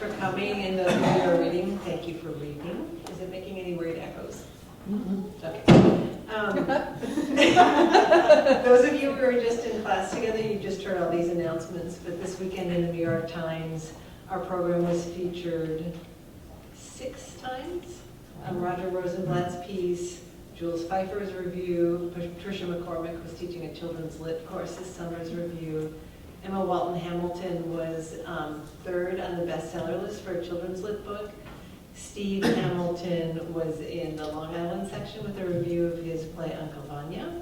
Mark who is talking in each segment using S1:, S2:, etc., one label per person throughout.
S1: for coming, and those of you who are reading, thank you for reading. Is it making any weird echoes? Okay. Those of you who were just in class together, you just heard all these announcements, but this weekend in the New York Times, our program was featured 6 times. Roger Rosenblatt's piece, Jules Pfeiffer's review, Patricia McCormick was teaching a children's lit course this summer's review. Emma Walton Hamilton was 3rd on the bestseller list for a children's lit book. Steve Hamilton was in the Long Island section with a review of his play Uncle Vanya.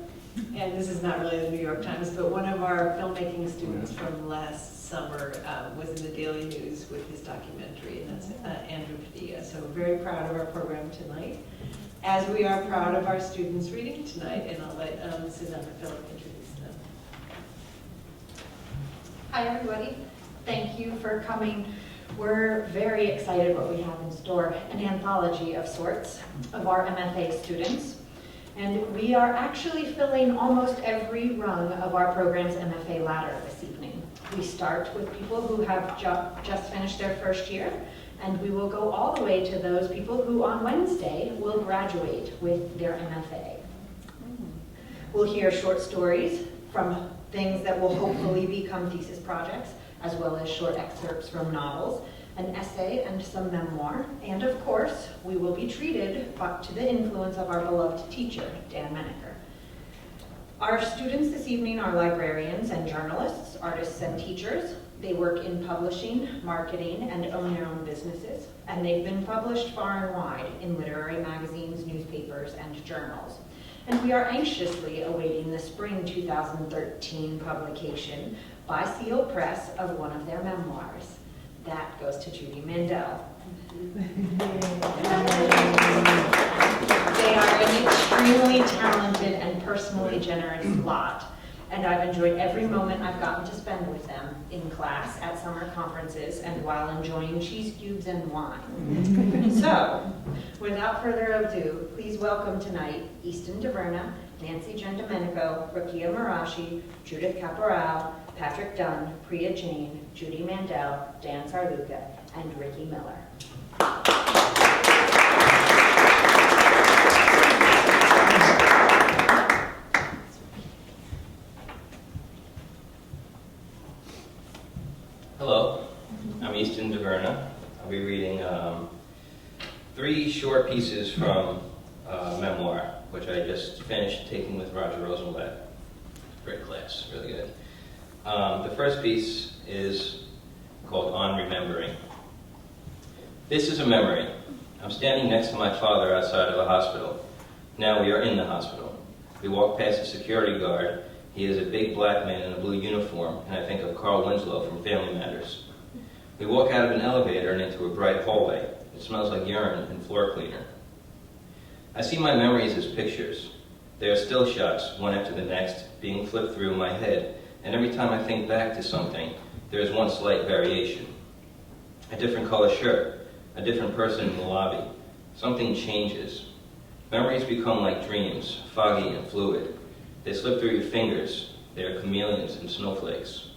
S1: And this is not really the New York Times, but one of our filmmaking students from last summer was in the Daily News with his documentary, and that's Andrew Padilla. So we're very proud of our program tonight, as we are proud of our students reading tonight, and I'll let Suzanna and Filip introduce them.
S2: Hi everybody, thank you for coming. We're very excited what we have in store, an anthology of sorts of our MFA students. And we are actually filling almost every rung of our program's MFA ladder this evening. We start with people who have just finished their first year, and we will go all the way to those people who on Wednesday will graduate with their MFA. We'll hear short stories from things that will hopefully become thesis projects, as well as short excerpts from novels, an essay, and some memoir. And of course, we will be treated to the influence of our beloved teacher, Dan Menaker. Our students this evening are librarians and journalists, artists and teachers. They work in publishing, marketing, and own their own businesses. And they've been published far and wide in literary magazines, newspapers, and journals. And we are anxiously awaiting the spring 2013 publication by Seal Press of one of their memoirs. That goes to Judy Mandel. They are an extremely talented and personally generous lot, and I've enjoyed every moment I've gotten to spend with them in class, at summer conferences, and while enjoying cheese cubes and wine. So, without further ado, please welcome tonight Easton Taverna, Nancy Gendimenico, Rakia Marashi, Judith Caparelli, Patrick Dunn, Priya Jade, Judy Mandel, Dan Sarluca, and Ricki Miller.
S3: Hello, I'm Easton Taverna. I'll be reading 3 short pieces from a memoir, which I just finished taking with Roger Rosenblatt. Great class, really good. The first piece is called On Remembering. This is a memory. I'm standing next to my father outside of a hospital. Now we are in the hospital. We walk past a security guard. He is a big black man in a blue uniform, and I think of Carl Winslow from Family Matters. We walk out of an elevator and into a bright hallway. It smells like urine and floor cleaner. I see my memories as pictures. They are still shots, one after the next, being flipped through my head, and every time I think back to something, there is one slight variation. A different color shirt, a different person in the lobby. Something changes. Memories become like dreams, foggy and fluid. They slip through your fingers. They are chameleons and snowflakes.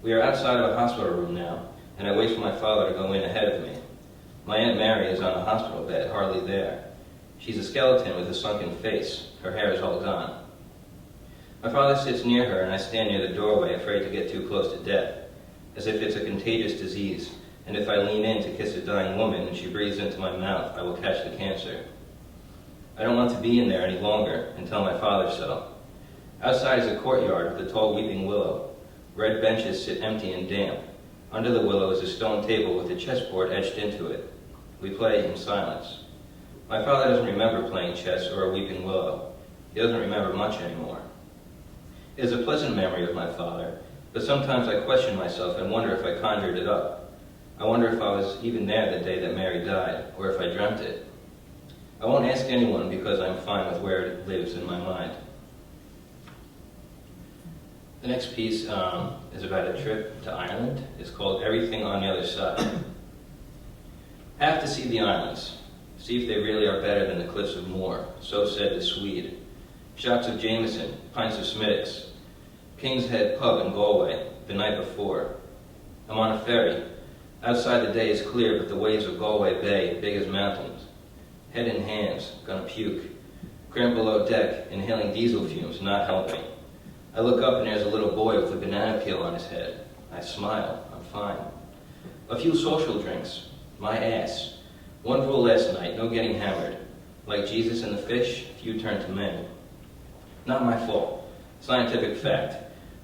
S3: We are outside of a hospital room now, and I wait for my father to go in ahead of me. My Aunt Mary is on a hospital bed, hardly there. She's a skeleton with a sunken face. Her hair is all gone. My father sits near her, and I stand near the doorway, afraid to get too close to death, as if it's a contagious disease, and if I lean in to kiss a dying woman and she breathes into my mouth, I will catch the cancer. I don't want to be in there any longer, and tell my father so. Outside is a courtyard with a tall weeping willow. Red benches sit empty and damp. Under the willow is a stone table with a chessboard etched into it. We play in silence. My father doesn't remember playing chess or a weeping willow. He doesn't remember much anymore. It is a pleasant memory of my father, but sometimes I question myself and wonder if I conjured it up. I wonder if I was even there the day that Mary died, or if I dreamt it. I won't ask anyone because I'm fine with where it lives in my mind. The next piece is about a trip to Ireland. It's called Everything on the Other Side. Have to see the islands. See if they really are better than the cliffs of Moher, so said the Swede. Shots of Jameson, pints of Smittix. King's Head pub in Galway, the night before. I'm on a ferry. Outside the day is clear, but the waves of Galway Bay, big as mountains. Head in hands, gonna puke. Cramped below deck, inhaling diesel fumes, not helping. I look up and there's a little boy with a banana peel on his head. I smile, I'm fine. A few social drinks, my ass. One rule last night, no getting hammered. Like Jesus and the fish, few turn to men. Not my fault. Scientific fact.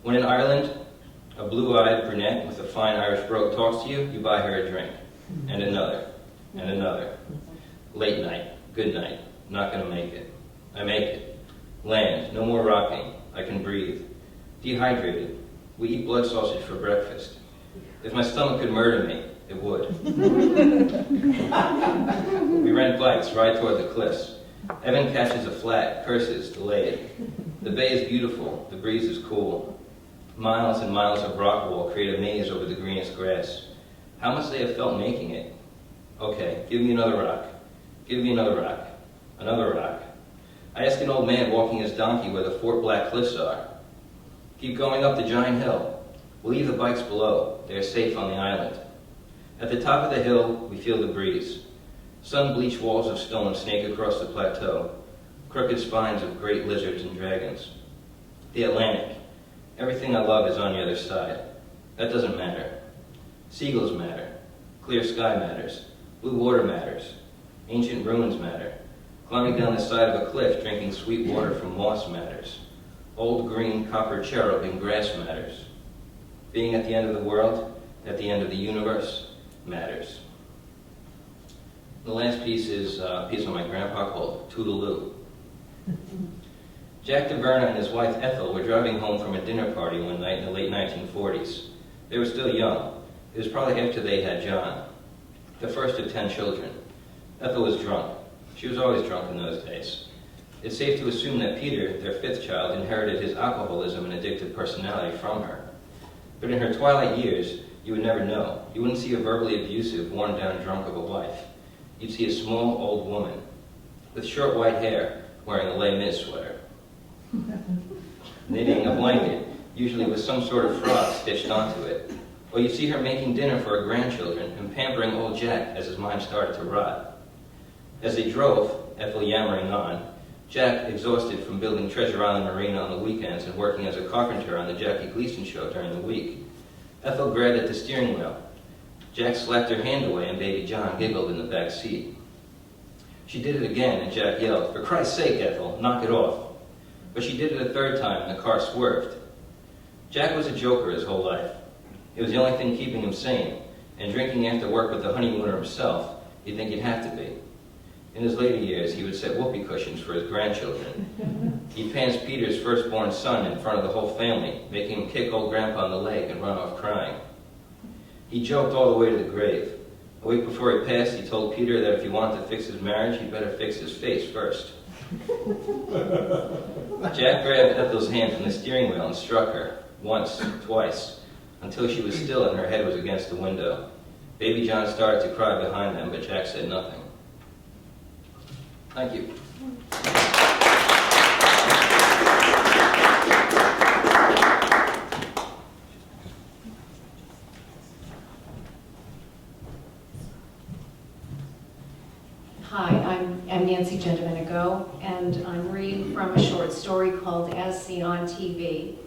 S3: When in Ireland, a blue-eyed brunette with a fine Irish brogue talks to you, you buy her a drink. And another. And another. Late night. Good night. Not gonna make it. I make it. Land. No more rocking. I can breathe. Dehydrated. We eat blood sausage for breakfast. If my stomach could murder me, it would. We rent bikes, ride toward the cliffs. Evan catches a flat, curses, delayed. The bay is beautiful, the breeze is cool. Miles and miles of rock wall create a maze over the greenest grass. How must they have felt making it? Okay, give me another rock. Give me another rock. Another rock. I ask an old man walking his donkey where the Fort Black cliffs are. Keep going up the Jain hill. We'll leave the bikes below. They are safe on the island. At the top of the hill, we feel the breeze. Sun-bleached walls of stone snake across the plateau. Crooked spines of great lizards and dragons. The Atlantic. Everything I love is on the other side. That doesn't matter. Seagulls matter. Clear sky matters. Blue water matters. Ancient ruins matter. Climbing down the side of a cliff, drinking sweet water from moss matters. Old green copper cherub in grass matters. Being at the end of the world, at the end of the universe, matters. The last piece is a piece on my grandpa called Toodaloo. Jack DeVerna and his wife Ethel were driving home from a dinner party one night in the late 1940s. They were still young. It was probably after they had John, the first of 10 children. Ethel was drunk. She was always drunk in those days. It's safe to assume that Peter, their 5th child, inherited his alcoholism and addictive personality from her. But in her twilight years, you would never know. You wouldn't see a verbally abusive, worn-down drunk of a wife. You'd see a small, old woman with short white hair wearing a Les Mis sweater, knitting a blanket, usually with some sort of frog stitched onto it. Or you'd see her making dinner for her grandchildren and pampering old Jack as his mind started to rot. As they drove, Ethel yammering on, Jack, exhausted from building Treasure Island Marina on the weekends and working as a carpenter on the Jackie Gleason show during the week, Ethel grabbed at the steering wheel. Jack slapped her hand away and baby John giggled in the back seat. She did it again and Jack yelled, "For Christ's sake, Ethel, knock it off." But she did it a third time and the car swerved. Jack was a joker his whole life. It was the only thing keeping him sane, and drinking after work with the honeymooner himself, you'd think he'd have to be. In his later years, he would set whoopee cushions for his grandchildren. He pants Peter's firstborn son in front of the whole family, making him kick old Grandpa in the leg and run off crying. He joked all the way to the grave. A week before he passed, he told Peter that if he wanted to fix his marriage, he'd better fix his face first. Jack grabbed Ethel's hand from the steering wheel and struck her, once, twice, until she was still and her head was against the window. Baby John started to cry behind them, but Jack said nothing. Thank you.
S1: Hi, I'm Nancy Gendimenico, and I'm reading from a short story called As Seen on TV.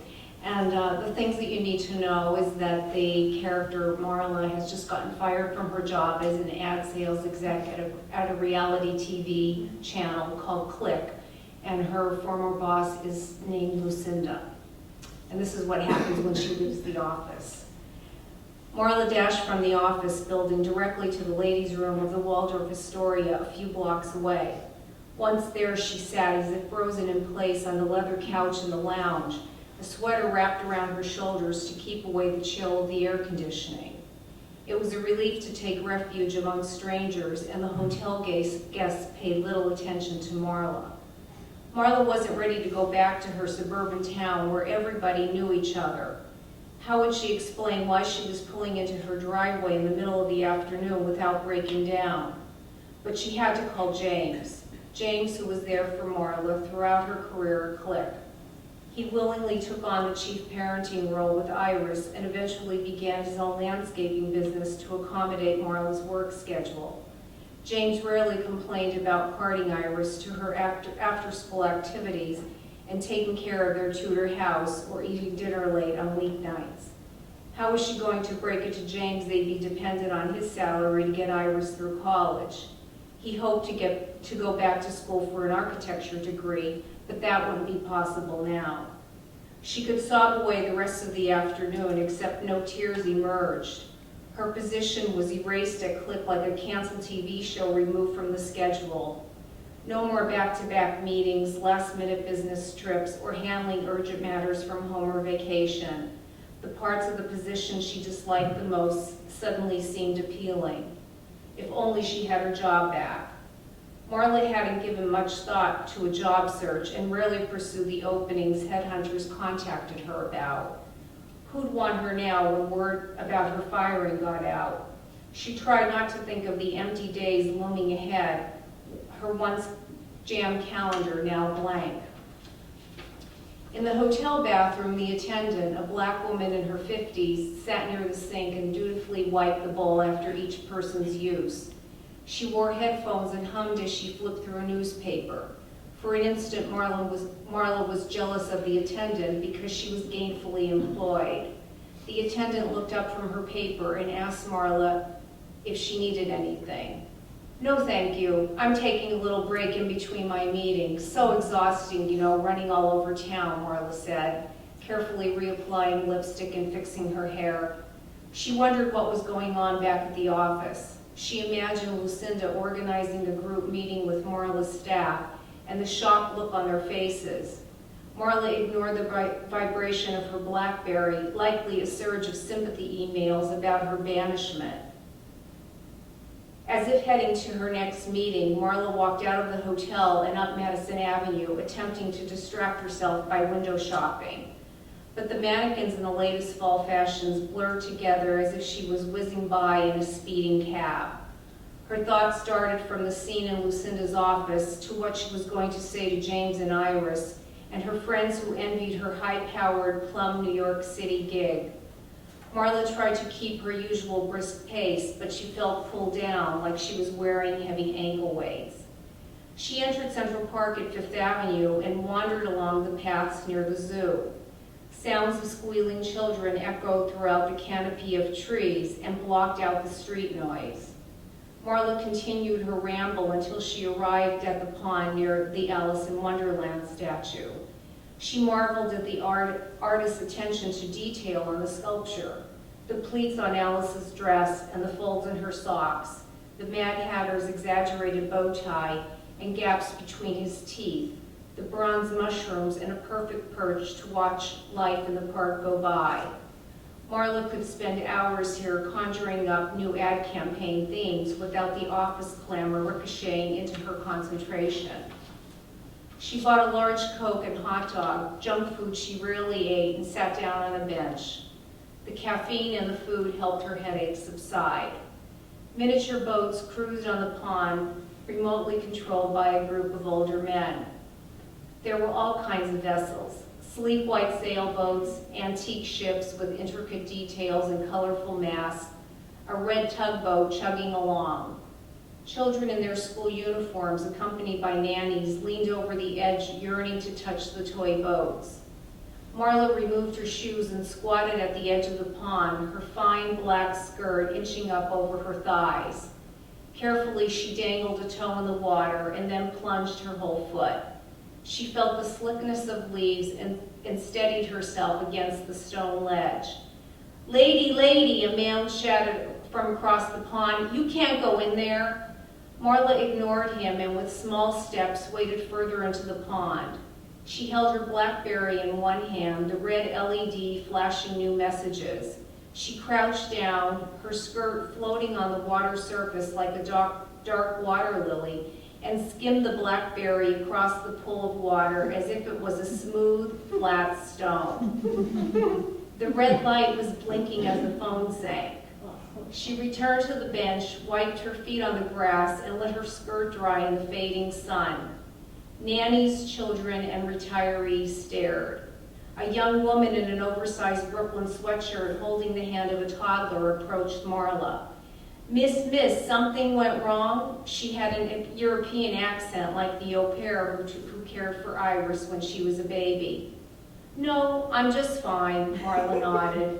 S1: And the things that you need to know is that the character Marla has just gotten fired from her job as an ad sales exec at a reality TV channel called Click, and her former boss is named Lucinda. And this is what happens when she leaves the office. Marla dashed from the office building directly to the ladies' room of the Waldorf Astoria a few blocks away. Once there, she sat as if frozen in place on the leather couch in the lounge, a sweater wrapped around her shoulders to keep away the chill of the air conditioning. It was a relief to take refuge among strangers, and the hotel guests paid little attention to Marla. Marla wasn't ready to go back to her suburban town where everybody knew each other. How would she explain why she was pulling into her driveway in the middle of the afternoon without breaking down? But she had to call James, who was there for Marla throughout her career at Click.
S4: He willingly took on the chief parenting role with Iris and eventually began his own landscaping business to accommodate Marla's work schedule. James rarely complained about carting Iris to her after-school activities and taking care of their Tudor house or eating dinner late on weeknights. How was she going to break it to James they'd be dependent on his salary to get Iris through college? He hoped to go back to school for an architecture degree, but that wouldn't be possible now. She could sob away the rest of the afternoon, except no tears emerged. Her position was erased at click like a canceled TV show removed from the schedule. No more back-to-back meetings, last-minute business trips, or handling urgent matters from home or vacation. The parts of the position she disliked the most suddenly seemed appealing. If only she had her job back. Marla hadn't given much thought to a job search and rarely pursued the openings headhunters contacted her about. Who'd want her now when word about her firing got out? She tried not to think of the empty days looming ahead, her once jammed calendar now blank. In the hotel bathroom, the attendant, a black woman in her 50s, sat near the sink and dutifully wiped the bowl after each person's use. She wore headphones and hummed as she flipped through a newspaper. For an instant, Marla was jealous of the attendant because she was gainfully employed. The attendant looked up from her paper and asked Marla if she needed anything. "No, thank you. I'm taking a little break in between my meetings. So exhausting, running all over town," Marla said, carefully reapplying lipstick and fixing her hair. She wondered what was going on back at the office. She imagined Lucinda organizing a group meeting with Marla's staff and the shocked look on their faces. Marla ignored the vibration of her BlackBerry, likely a surge of sympathy emails about her banishment. As if heading to her next meeting, Marla walked out of the hotel and up Madison Avenue, attempting to distract herself by window shopping. But the mannequins in the latest fall fashions blurred together as if she was whizzing by in a speeding cab. Her thoughts started from the scene in Lucinda's office to what she was going to say to James and Iris, and her friends who envied her high-powered plum New York City gig. Marla tried to keep her usual brisk pace, but she felt pulled down, like she was wearing heavy ankle weights. She entered Central Park at Fifth Avenue and wandered along the paths near the zoo. Sounds of squealing children echoed throughout the canopy of trees and blocked out the street noise. Marla continued her ramble until she arrived at the pond near the Alice in Wonderland statue. She marveled at the artist's attention to detail on the sculpture, the pleats on Alice's dress and the folds in her socks, the Mad Hatter's exaggerated bow tie and gaps between his teeth, the bronze mushrooms and a perfect perch to watch life in the park go by. Marla could spend hours here conjuring up new ad campaign themes without the office clamor ricocheting into her concentration. She bought a large Coke and hot dog, junk food she rarely ate, and sat down on a bench. The caffeine and the food helped her headache subside. Miniature boats cruised on the pond, remotely controlled by a group of older men. There were all kinds of vessels, sleek white sailboats, antique ships with intricate details and colorful masts, a red tugboat chugging along. Children in their school uniforms, accompanied by nannies, leaned over the edge, yearning to touch the toy boats. Marla removed her shoes and squatted at the edge of the pond, her fine black skirt inching up over her thighs. Carefully, she dangled a toe in the water and then plunged her whole foot. She felt the slickness of leaves and steadied herself against the stone ledge. "Lady, lady," a man shouted from across the pond, "you can't go in there." Marla ignored him and with small steps waded further into the pond. She held her BlackBerry in one hand, the red LED flashing new messages. She crouched down, her skirt floating on the water surface like a dark water lily, and skimmed the BlackBerry across the pool of water as if it was a smooth, flat stone. The red light was blinking as the phone sank. She returned to the bench, wiped her feet on the grass, and let her skirt dry in the fading sun. Nannies, children, and retirees stared. A young woman in an oversized Brooklyn sweatshirt holding the hand of a toddler approached Marla. Miss, something went wrong? She had an European accent like the au pair who cared for Iris when she was a baby. No, I'm just fine, Marla nodded.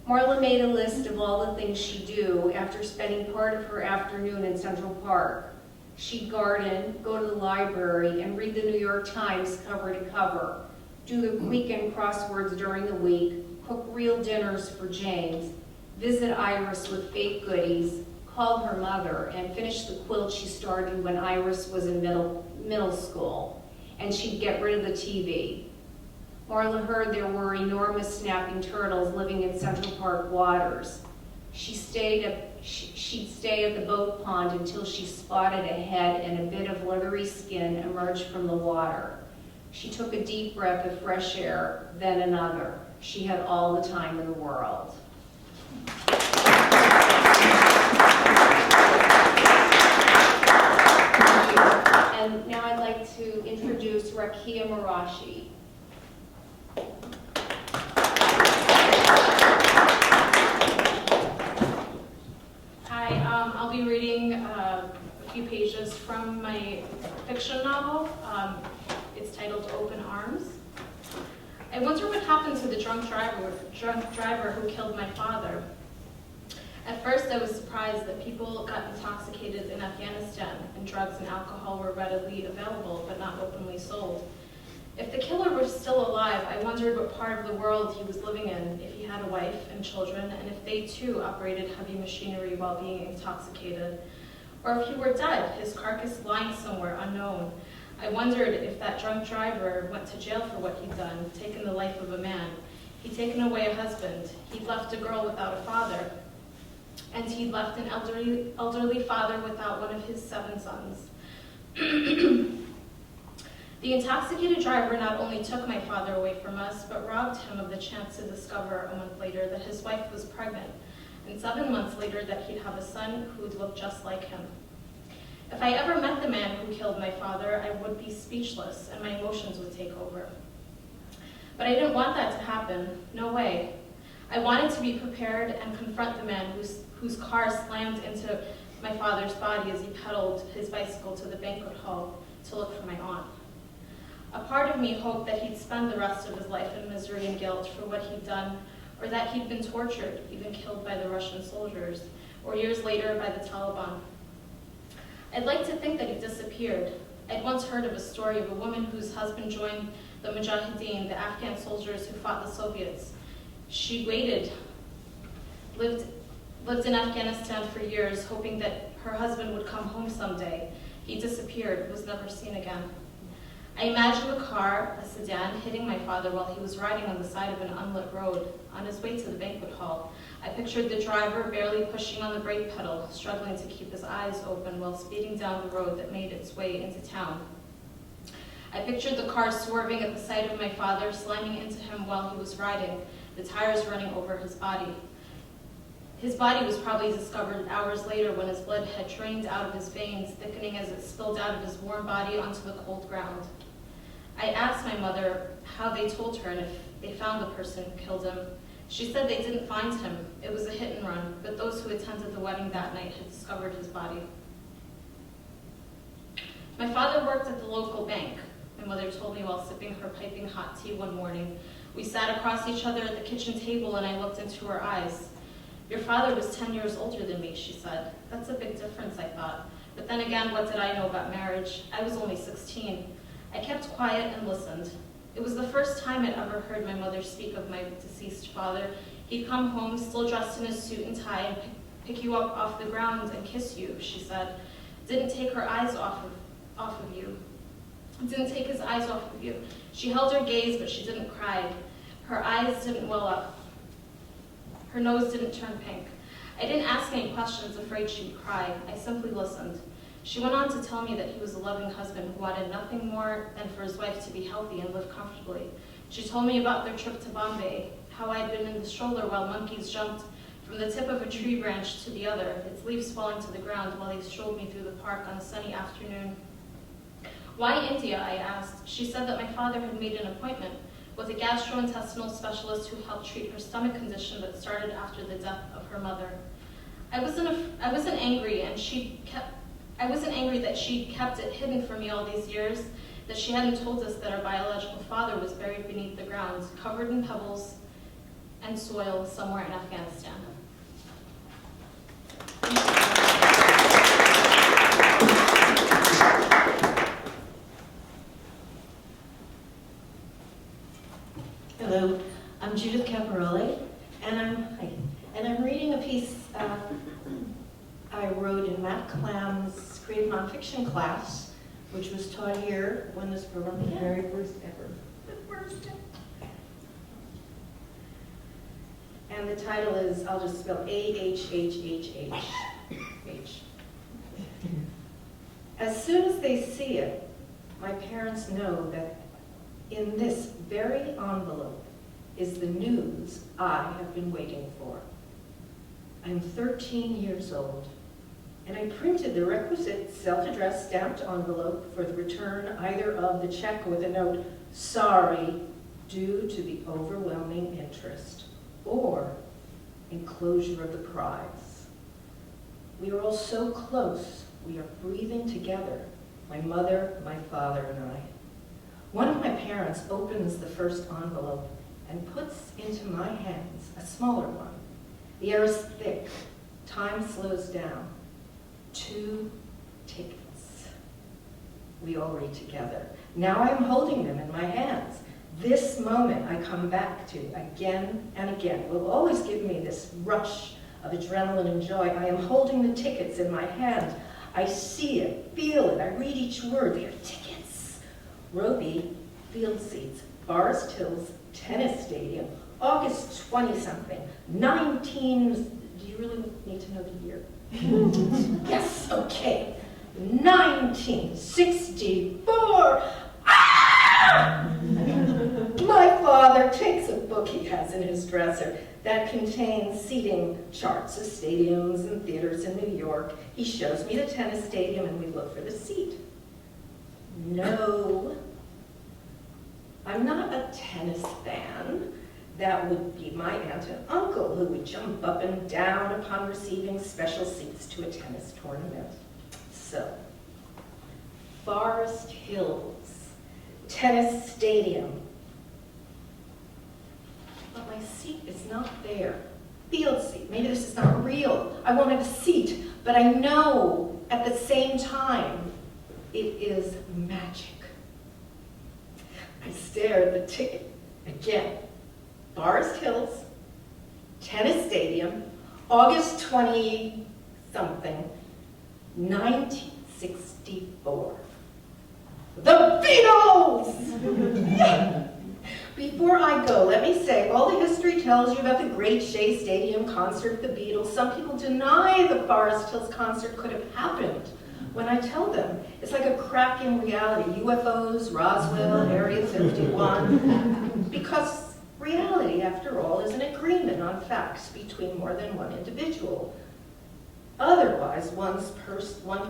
S4: Marla made a list of all the things she'd do after spending part of her afternoon in Central Park. She'd garden, go to the library, and read the New York Times cover to cover, do the weekend crosswords during the week, cook real dinners for James, visit Iris with baked goodies, call her mother, and finish the quilt she started when Iris was in middle school, and she'd get rid of the TV. Marla heard there were enormous snapping turtles living in Central Park waters. She'd stay at the boat pond until she spotted a head and a bit of leathery skin emerge from the water. She took a deep breath of fresh air, then another. She had all the time in the world. And now I'd like to introduce Rakia Marashi.
S5: I'll be reading a few pages from my fiction novel. It's titled Open Arms. I wonder what happened to the drunk driver who killed my father. At first I was surprised that people got intoxicated in Afghanistan and drugs and alcohol were readily available but not openly sold. If the killer were still alive, I wondered what part of the world he was living in, if he had a wife and children, and if they too operated heavy machinery while being intoxicated. Or if he were dead, his carcass lying somewhere unknown. I wondered if that drunk driver went to jail for what he'd done, taken the life of a man. He'd taken away a husband. He'd left a girl without a father. And he'd left an elderly father without one of his 7 sons. The intoxicated driver not only took my father away from us, but robbed him of the chance to discover a month later that his wife was pregnant, and 7 months later that he'd have a son who would look just like him. If I ever met the man who killed my father, I would be speechless and my emotions would take over. But I didn't want that to happen. No way. I wanted to be prepared and confront the man whose car slammed into my father's body as he pedaled his bicycle to the banquet hall to look for my aunt. A part of me hoped that he'd spend the rest of his life in misery and guilt for what he'd done, or that he'd been tortured, even killed by the Russian soldiers, or years later by the Taliban. I'd like to think that he disappeared. I'd once heard of a story of a woman whose husband joined the Mujahideen, the Afghan soldiers who fought the Soviets. She waited, lived in Afghanistan for years, hoping that her husband would come home someday. He disappeared, was never seen again. I imagined a car, a sedan, hitting my father while he was riding on the side of an unlit road on his way to the banquet hall. I pictured the driver barely pushing on the brake pedal, struggling to keep his eyes open while speeding down the road that made its way into town. I pictured the car swerving at the sight of my father, slamming into him while he was riding, the tires running over his body. His body was probably discovered hours later when his blood had drained out of his veins, thickening as it spilled out of his warm body onto the cold ground. I asked my mother how they told her and if they found the person who killed him. She said they didn't find him. It was a hit and run, but those who attended the wedding that night had discovered his body. My father worked at the local bank, my mother told me while sipping her piping hot tea one morning. We sat across each other at the kitchen table and I looked into her eyes. Your father was 10 years older than me, she said. That's a big difference, I thought. But then again, what did I know about marriage? I was only 16. I kept quiet and listened. It was the first time I'd ever heard my mother speak of my deceased father. He'd come home, still dressed in his suit and tie, and pick you up off the ground and kiss you, she said. Didn't take her eyes off of you. Didn't take his eyes off of you. She held her gaze, but she didn't cry. Her eyes didn't well up. Her nose didn't turn pink. I didn't ask any questions, afraid she'd cry. I simply listened. She went on to tell me that he was a loving husband who wanted nothing more than for his wife to be healthy and live comfortably. She told me about their trip to Bombay, how I'd been in the stroller while monkeys jumped from the tip of a tree branch to the other, its leaves falling to the ground while they strolled me through the park on a sunny afternoon. Why India, I asked. She said that my father had made an appointment. with a gastrointestinal specialist who helped treat her stomach condition that started after the death of her mother. I wasn't angry that she kept it hidden from me all these years, that she hadn't told us that our biological father was buried beneath the ground, covered in pebbles and soil somewhere in Afghanistan.
S6: Hello, I'm Judith Caparelli, and I'm reading a piece I wrote in Matt Clam's creative nonfiction class, which was taught here when this program began.
S1: The very first ever.
S6: The first ever. And the title is, I'll just spell A-H-H-H-H-H. As soon as they see it, my parents know that in this very envelope is the news I have been waiting for. I'm 13 years old, and I printed the requisite self-addressed stamped envelope for the return either of the check with a note, "Sorry, due to the overwhelming interest," or enclosure of the prize. We are all so close, we are breathing together, my mother, my father, and I. One of my parents opens the first envelope and puts into my hands a smaller one. The air is thick, time slows down. 2 tickets. We all read together. Now I am holding them in my hands. This moment I come back to again and again will always give me this rush of adrenaline and joy. I am holding the tickets in my hand. I see it, feel it, I read each word. They are tickets. Row B, field seats, Forest Hills, Tennis Stadium, August 20-something, 19, do you really need to know the year? Yes, okay, 1964. Ah! My father takes a book he has in his dresser that contains seating charts of stadiums and theaters in New York. He shows me the tennis stadium and we look for the seat. No, I'm not a tennis fan. That would be my aunt and uncle who would jump up and down upon receiving special seats to a tennis tournament. So, Forest Hills, tennis stadium. But my seat is not there. Field seat, maybe this is not real. I won't have a seat, but I know at the same time it is magic. I stare at the ticket again. Forest Hills, Tennis Stadium, August 20-something, 1964. The Beatles! Yeah. Before I go, let me say, all the history tells you about the great Shea Stadium concert of the Beatles. Some people deny the Forest Hills concert could have happened. When I tell them, it's like a crack in reality. UFOs, Roswell, Area 51. Because reality, after all, is an agreement on facts between more than one individual. Otherwise, one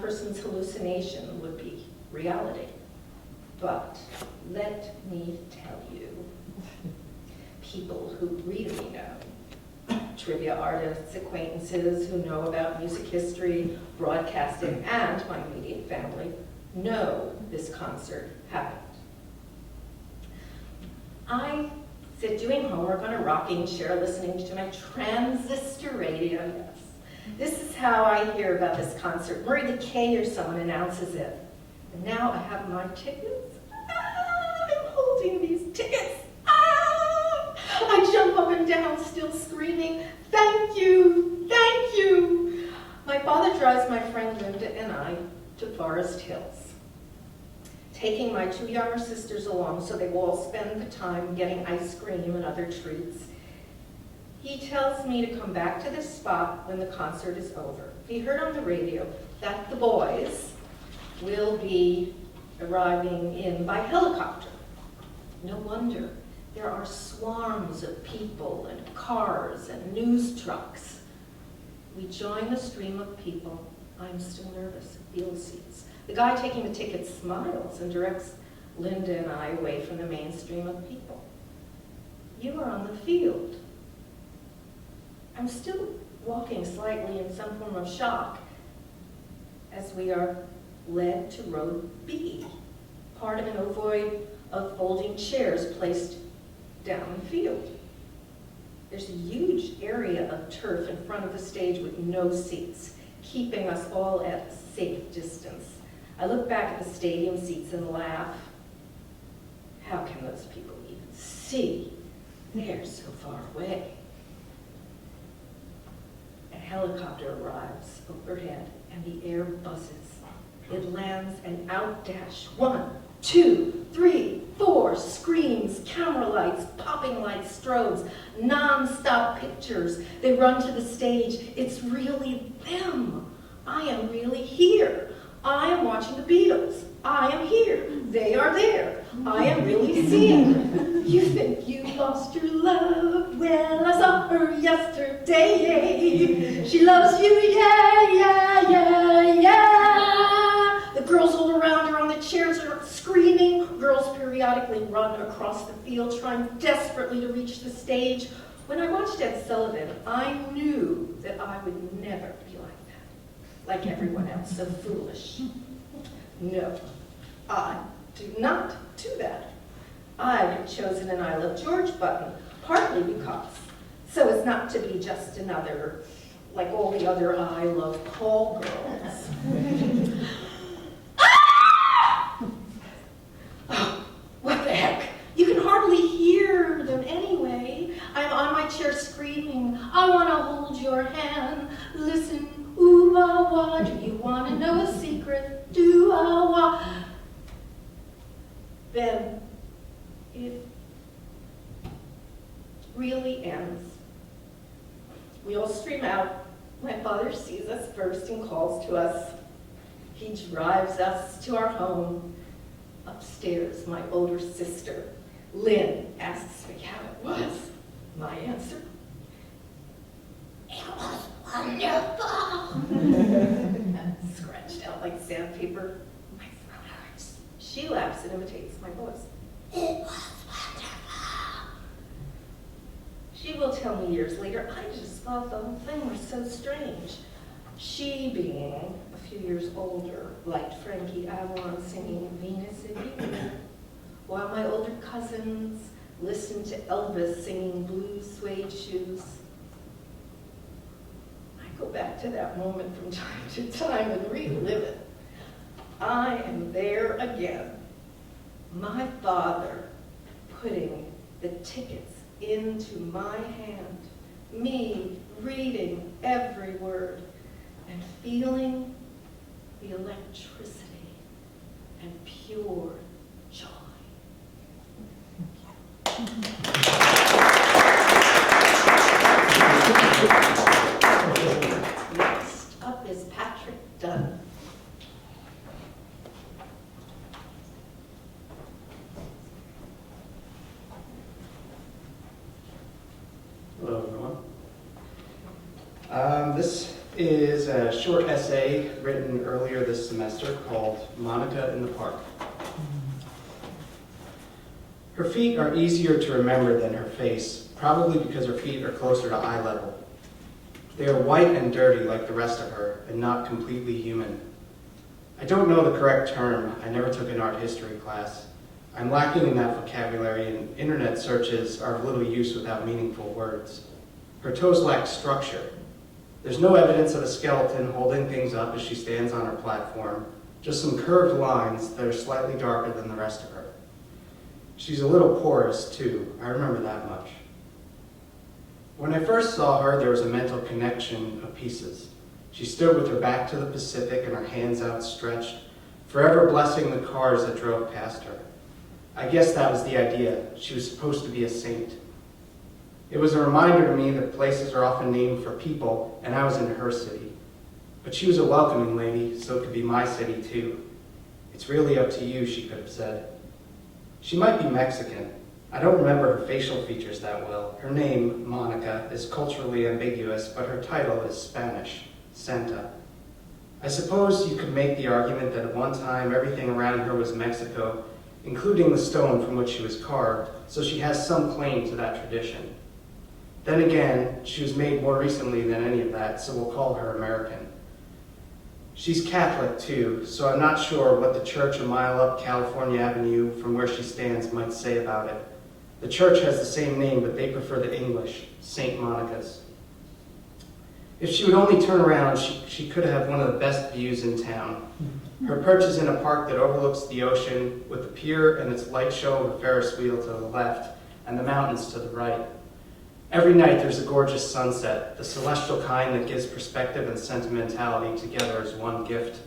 S6: person's hallucination would be reality. But let me tell you, people who really know, trivia artists, acquaintances who know about music history, broadcasting, and my immediate family, know this concert happened. I sit doing homework on a rocking chair listening to my transistor radio, yes. This is how I hear about this concert. Murray DeKay or someone announces it. And now I have my tickets. I'm holding these tickets. I jump up and down, still screaming, "Thank you, thank you." My father drives my friend Linda and I to Forest Hills, taking my 2 younger sisters along so they will all spend the time getting ice cream and other treats. He tells me to come back to this spot when the concert is over. He heard on the radio that the boys will be arriving in by helicopter. No wonder. There are swarms of people and cars and news trucks. We join the stream of people. I'm still nervous, field seats. The guy taking the tickets smiles and directs Linda and I away from the main stream of people. You are on the field. I'm still walking slightly in some form of shock as we are led to row B, part of an ovoid of folding chairs placed down the field. There's a huge area of turf in front of the stage with no seats, keeping us all at a safe distance. I look back at the stadium seats and laugh. How can those people even see? They're so far away. A helicopter arrives overhead and the air buzzes. It lands and out dash 1, 2, 3, 4 screens, camera lights, popping lights, strobes, non-stop pictures. They run to the stage. It's really them. I am really here. I am watching the Beatles. I am here. They are there. I am really seeing them. You think you lost your love? Well, I saw her yesterday. She loves you, yeah, yeah, yeah, yeah. The girls all around her on the chairs are screaming. Girls periodically run across the field, trying desperately to reach the stage. When I watched Ed Sullivan, I knew that I would never be like that, like everyone else, so foolish. No, I do not do that. I have chosen an I Love George button, partly because, so as not to be just another, like all the other I Love Paul girls. Oh, what the heck? You can hardly hear them anyway. I'm on my chair screaming, I want to hold your hand. Listen, ooh, wah, wah, do you want to know a secret? Do, ah, wah. Then it really ends. We all stream out. My father sees us first and calls to us. He drives us to our home. Upstairs, my older sister, Lynn, asks me how it was. My answer, it was wonderful. Scratched out like sandpaper. My throat hurts. She laughs and imitates my voice. It was wonderful. She will tell me years later, I just thought the whole thing was so strange. She, being a few years older, liked Frankie Avalon singing Venus in You, while my older cousins listened to Elvis singing Blue Suede Shoes. I go back to that moment from time to time and relive it. I am there again. My father putting the tickets into my hand, me reading every word and feeling the electricity and pure joy. Next up is Patrick Dunn.
S7: Hello, everyone. This is a short essay written earlier this semester called Monica in the Park. Her feet are easier to remember than her face, probably because her feet are closer to eye level. They are white and dirty like the rest of her, and not completely human. I don't know the correct term. I never took an art history class. I'm lacking in that vocabulary, and internet searches are of little use without meaningful words. Her toes lack structure. There's no evidence of a skeleton holding things up as she stands on her platform, just some curved lines that are slightly darker than the rest of her. She's a little porous, too. I remember that much. When I first saw her, there was a mental connection of pieces. She stood with her back to the Pacific and her hands outstretched, forever blessing the cars that drove past her. I guess that was the idea. She was supposed to be a saint. It was a reminder to me that places are often named for people, and I was in her city. But she was a welcoming lady, so it could be my city too. It's really up to you, she could have said. She might be Mexican. I don't remember her facial features that well. Her name, Monica, is culturally ambiguous, but her title is Spanish, Santa. I suppose you could make the argument that at one time everything around her was Mexico, including the stone from which she was carved, so she has some claim to that tradition. Then again, she was made more recently than any of that, so we'll call her American. She's Catholic too, so I'm not sure what the church a mile up California Avenue from where she stands might say about it. The church has the same name, but they prefer the English, St. Monica's. If she would only turn around, she could have one of the best views in town. Her perch is in a park that overlooks the ocean, with the pier and its light show of a Ferris wheel to the left, and the mountains to the right. Every night there's a gorgeous sunset, the celestial kind that gives perspective and sentimentality together as one gift.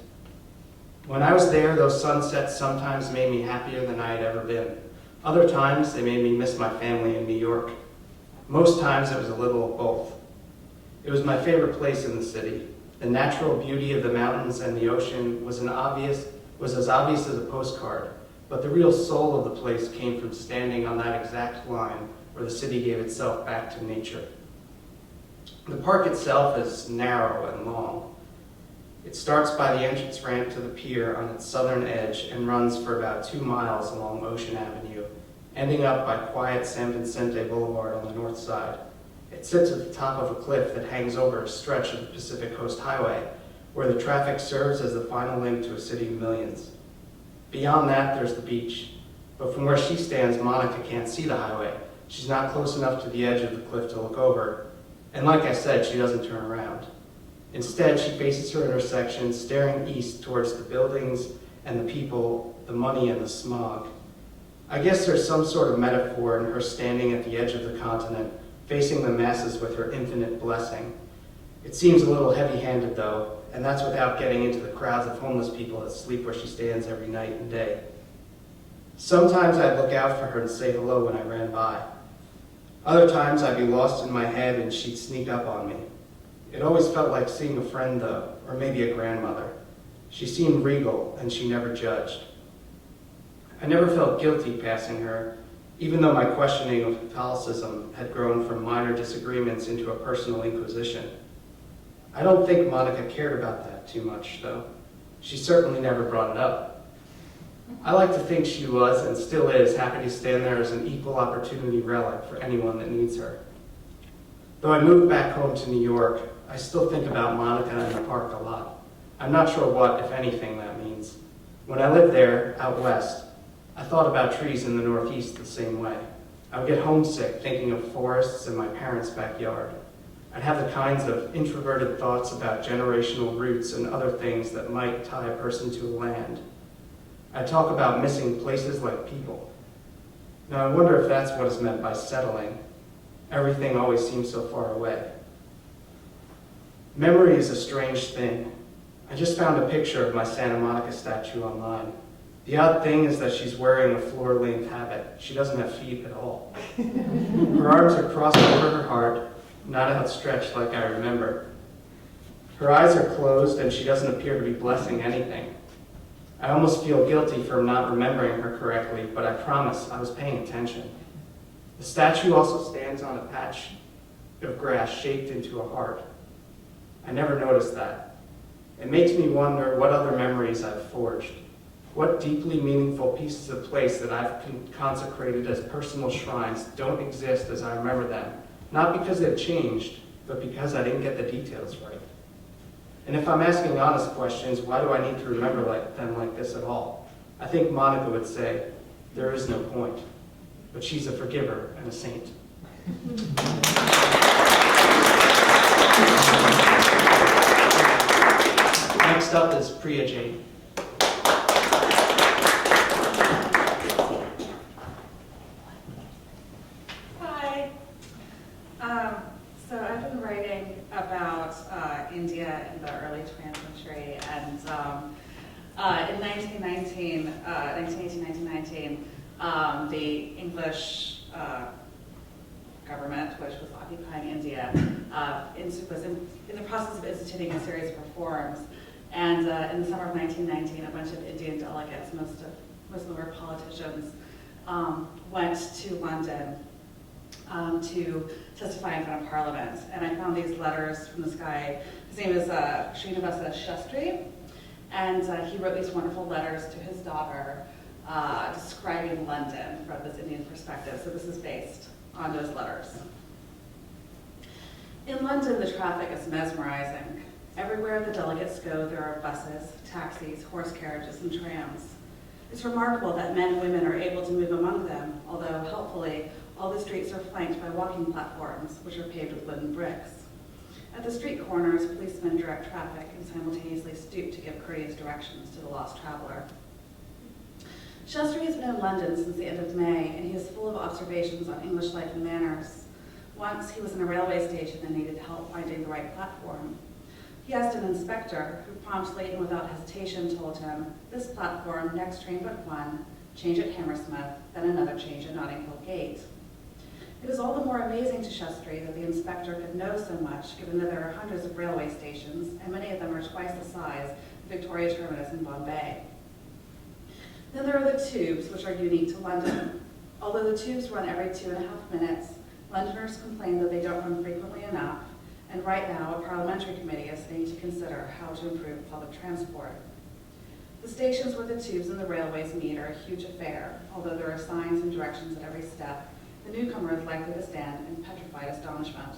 S7: When I was there, those sunsets sometimes made me happier than I had ever been. Other times, they made me miss my family in New York. Most times, it was a little of both. It was my favorite place in the city. The natural beauty of the mountains and the ocean was as obvious as a postcard, but the real soul of the place came from standing on that exact line where the city gave itself back to nature. The park itself is narrow and long. It starts by the entrance ramp to the pier on its southern edge and runs for about 2 miles along Ocean Avenue, ending up by quiet San Vicente Boulevard on the north side. It sits at the top of a cliff that hangs over a stretch of the Pacific Coast Highway, where the traffic serves as the final link to a city of millions. Beyond that, there's the beach. But from where she stands, Monica can't see the highway. She's not close enough to the edge of the cliff to look over. And like I said, she doesn't turn around. Instead, she faces her intersection, staring east towards the buildings and the people, the money and the smog. I guess there's some sort of metaphor in her standing at the edge of the continent, facing the masses with her infinite blessing. It seems a little heavy-handed, though, and that's without getting into the crowds of homeless people that sleep where she stands every night and day. Sometimes I'd look out for her and say hello when I ran by. Other times I'd be lost in my head and she'd sneak up on me. It always felt like seeing a friend, though, or maybe a grandmother. She seemed regal, and she never judged. I never felt guilty passing her, even though my questioning of Catholicism had grown from minor disagreements into a personal inquisition. I don't think Monica cared about that too much, though. She certainly never brought it up. I like to think she was, and still is, happy to stand there as an equal opportunity relic for anyone that needs her. Though I moved back home to New York, I still think about Monica in the park a lot. I'm not sure what, if anything, that means. When I lived there, out west, I thought about trees in the Northeast the same way. I would get homesick thinking of forests in my parents' backyard. I'd have the kinds of introverted thoughts about generational roots and other things that might tie a person to a land. I'd talk about missing places like people. Now I wonder if that's what is meant by settling. Everything always seems so far away. Memory is a strange thing. I just found a picture of my Santa Monica statue online. The odd thing is that she's wearing a floor-length habit. She doesn't have feet at all. Her arms are crossed over her heart, not outstretched like I remember. Her eyes are closed and she doesn't appear to be blessing anything. I almost feel guilty for not remembering her correctly, but I promise I was paying attention. The statue also stands on a patch of grass shaped into a heart. I never noticed that. It makes me wonder what other memories I've forged. What deeply meaningful pieces of place that I've consecrated as personal shrines don't exist as I remember them, not because they've changed, but because I didn't get the details right. And if I'm asking honest questions, why do I need to remember them like this at all? I think Monica would say, there is no point, but she's a forgiver and a saint. Next up is Priya Jade.
S8: Hi. So I've been writing about India in the early 20th century, and in 1919, the English government, which was occupying India, was in the process of instituting a series of reforms. And in the summer of 1919, a bunch of Indian delegates, most of them were politicians, went to London to testify in front of Parliament. And I found these letters from this guy. His name is Srinivasa Shastri, and he wrote these wonderful letters to his daughter describing London from this Indian perspective. So this is based on those letters. In London, the traffic is mesmerizing. Everywhere the delegates go, there are buses, taxis, horse carriages, and trams. It's remarkable that men and women are able to move among them, although helpfully, all the streets are flanked by walking platforms, which are paved with wooden bricks. At the street corners, policemen direct traffic and simultaneously stoop to give courteous directions to the lost traveler. Shastri has been in London since the end of May, and he is full of observations on English life and manners. Once, he was in a railway station and needed help finding the right platform. He asked an inspector, who promptly and without hesitation told him, "This platform, next train but one, change at Hammersmith, then another change at Notting Hill Gate." It is all the more amazing to Shastri that the inspector could know so much, given that there are hundreds of railway stations, and many of them are twice the size of Victoria Terminus in Bombay. Then there are the tubes, which are unique to London. Although the tubes run every 2.5 minutes, Londoners complain that they don't run frequently enough, and right now a parliamentary committee is sitting to consider how to improve public transport. The stations where the tubes and the railways meet are a huge affair. Although there are signs and directions at every step, the newcomer is likely to stand in petrified astonishment.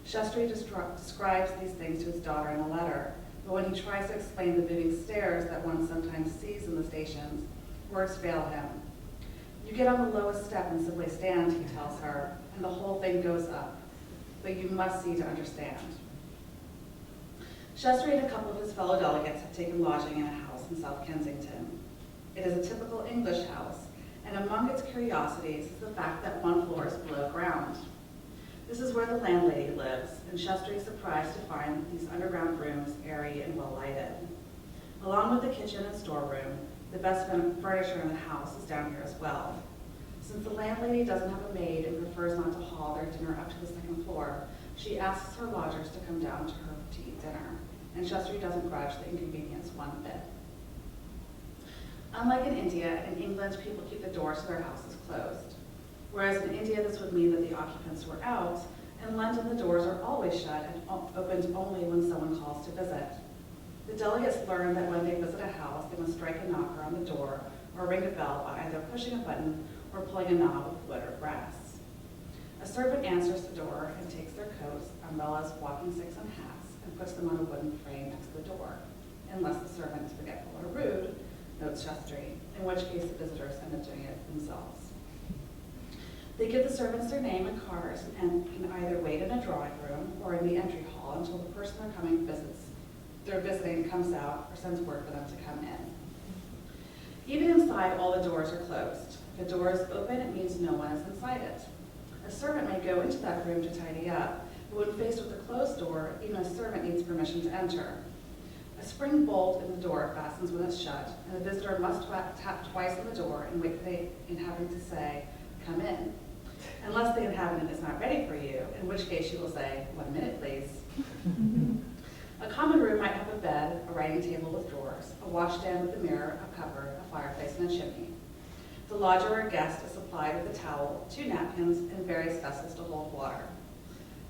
S8: Shastri describes these things to his daughter in a letter, but when he tries to explain the moving stairs that one sometimes sees in the stations, words fail him. "You get on the lowest step and simply stand," he tells her, "and the whole thing goes up. But you must see to understand." Shastri and a couple of his fellow delegates have taken lodging in a house in South Kensington. It is a typical English house, and among its curiosities is the fact that one floor is below ground. This is where the landlady lives, and Shastri is surprised to find these underground rooms airy and well lighted. Along with the kitchen and storeroom, the best furniture in the house is down here as well. Since the landlady doesn't have a maid and prefers not to haul their dinner up to the second floor, she asks her lodgers to come down to her to eat dinner, and Shastri doesn't grudge the inconvenience one bit. Unlike in India, in England people keep the doors to their houses closed. Whereas in India this would mean that the occupants were out, in London the doors are always shut and opened only when someone calls to visit. The delegates learn that when they visit a house, they must strike a knocker on the door or ring a bell by either pushing a button or pulling a knob of wood or brass. A servant answers the door and takes their coats, umbrellas, walking sticks, and hats and puts them on a wooden frame next to the door, unless the servant is forgetful or rude, notes Shastri, in which case the visitors end up doing it themselves. They give the servants their name and cars and can either wait in a drawing room or in the entry hall until the person they're visiting comes out or sends word for them to come in. Even inside, all the doors are closed. If a door is open, it means no one is inside it. A servant may go into that room to tidy up, but when faced with a closed door, even a servant needs permission to enter. A spring bolt in the door fastens when it's shut, and the visitor must tap twice on the door and wait for the inhabitant to say, "Come in," unless the inhabitant is not ready for you, in which case you will say, "1 minute, please." A common room might have a bed, a writing table with drawers, a washstand with a mirror, a cupboard, a fireplace, and a chimney. The lodger or guest is supplied with a towel, 2 napkins, and various vessels to hold water.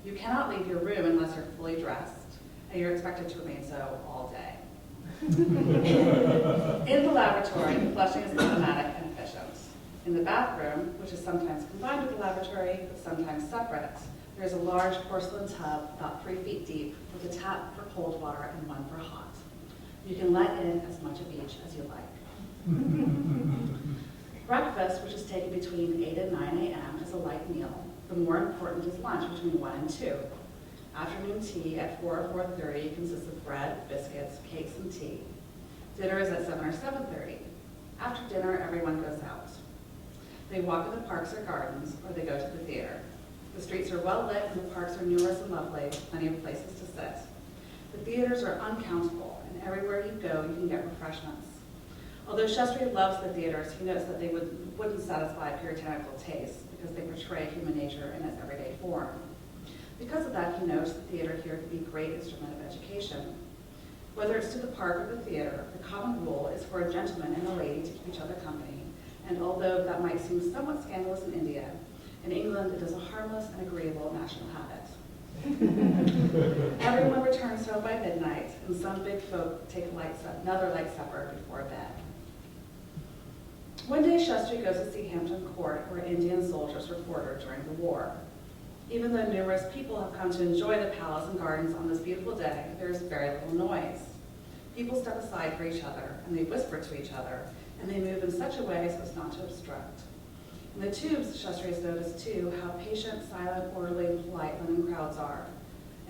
S8: You cannot leave your room unless you're fully dressed, and you're expected to remain so all day. In the laboratory, the flushing is automatic and efficient. In the bathroom, which is sometimes combined with the lavatory, but sometimes separate, there is a large porcelain tub about 3 feet deep with a tap for cold water and one for hot. You can let in as much of each as you like. Breakfast, which is taken between 8 and 9 a.m., is a light meal. The more important is lunch between 1 and 2. Afternoon tea at 4 or 4:30 consists of bread, biscuits, cakes, and tea. Dinner is at 7 or 7:30. After dinner, everyone goes out. They walk in the parks or gardens, or they go to the theater. The streets are well lit and the parks are numerous and lovely, with plenty of places to sit. The theaters are uncountable, and everywhere you go, you can get refreshments. Although Shastri loves the theaters, he notes that they wouldn't satisfy puritanical tastes because they portray human nature in its everyday form. Because of that, he notes the theater here to be a great instrument of education. Whether it's to the park or the theater, the common rule is for a gentleman and a lady to keep each other company, and although that might seem somewhat scandalous in India, in England it is a harmless and agreeable national habit. Everyone returns home by midnight, and some big folk take another light supper before bed. One day, Shastri goes to see Hampton Court, where Indian soldiers were quartered during the war. Even though numerous people have come to enjoy the palace and gardens on this beautiful day, there is very little noise. People step aside for each other, and they whisper to each other, and they move in such a way so as not to obstruct. In the tubes, Shastri has noticed, too, how patient, silent, orderly, and polite London crowds are.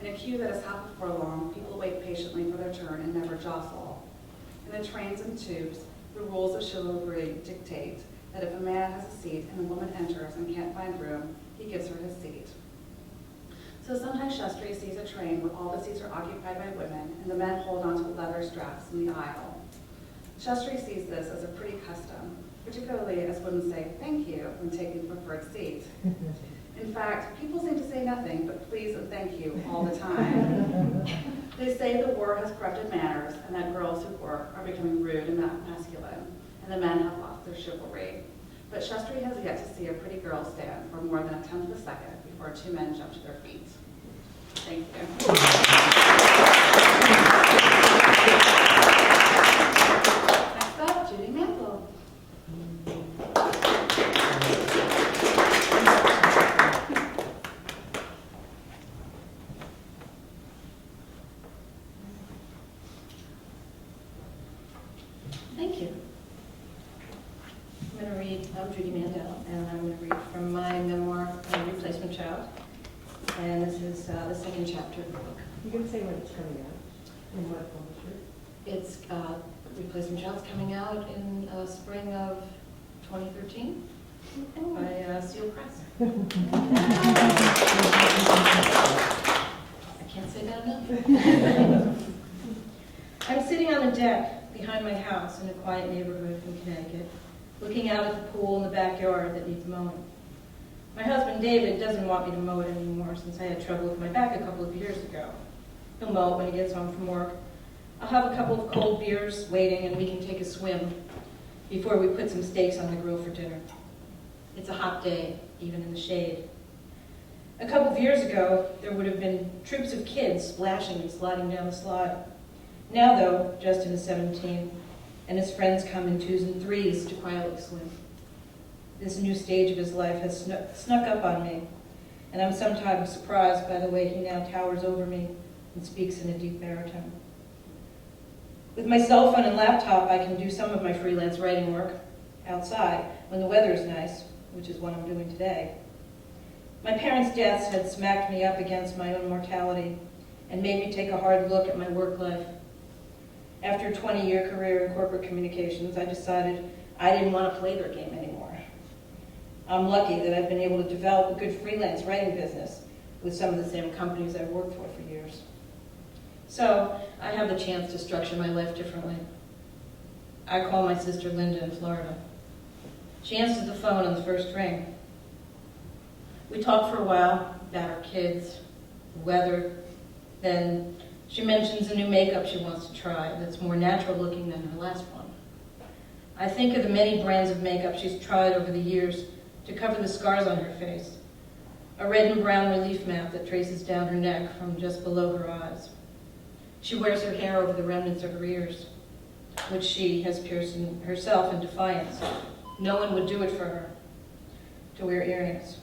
S8: In a queue that is half a furlong, people wait patiently for their turn and never jostle. In the trains and tubes, the rules of chivalry dictate that if a man has a seat and a woman enters and can't find room, he gives her his seat. So sometimes Shastri sees a train where all the seats are occupied by women and the men hold onto leather straps in the aisle. Shastri sees this as a pretty custom, particularly as women say thank you when taking the preferred seat. In fact, people seem to say nothing but please and thank you all the time. They say the war has corrupted manners and that girls who work are becoming rude and masculine, and the men have lost their chivalry. But Shastri has yet to see a pretty girl stand for more than a tenth of a second before two men jump to their feet. Thank you. Next up, Judy Mandel.
S6: Thank you. I'm Judy Mandel, and I'm going to read from my memoir, Replacement Child. And this is the second chapter of the book.
S1: You can say when it's coming out and what publisher.
S6: It's Replacement Child's coming out in spring of 2013 by Seal Press. I can't say that enough. I'm sitting on the deck behind my house in a quiet neighborhood in Connecticut, looking out at the pool in the backyard that needs mowing. My husband, David, doesn't want me to mow it anymore since I had trouble with my back a couple of years ago. He'll mow it when he gets home from work. I'll have a couple of cold beers waiting and we can take a swim before we put some steaks on the grill for dinner. It's a hot day, even in the shade. A couple of years ago, there would have been troops of kids splashing and sliding down the slide. Now, though, Justin is 17, and his friends come in 2s and 3s to quietly swim. This new stage of his life has snuck up on me, and I'm sometimes surprised by the way he now towers over me and speaks in a deep baritone. With my cell phone and laptop, I can do some of my freelance writing work outside when the weather is nice, which is what I'm doing today. My parents' deaths had smacked me up against my own mortality and made me take a hard look at my work life. After a 20-year career in corporate communications, I decided I didn't want to play their game anymore. I'm lucky that I've been able to develop a good freelance writing business with some of the same companies I've worked for years. So I have the chance to structure my life differently. I call my sister Linda in Florida. She answers the phone on the first ring. We talk for a while about our kids, the weather. Then she mentions a new makeup she wants to try that's more natural looking than her last one. I think of the many brands of makeup she's tried over the years to cover the scars on her face. A red and brown relief map that traces down her neck from just below her eyes. She wears her hair over the remnants of her ears, which she has pierced herself in defiance. No one would do it for her, to wear earrings.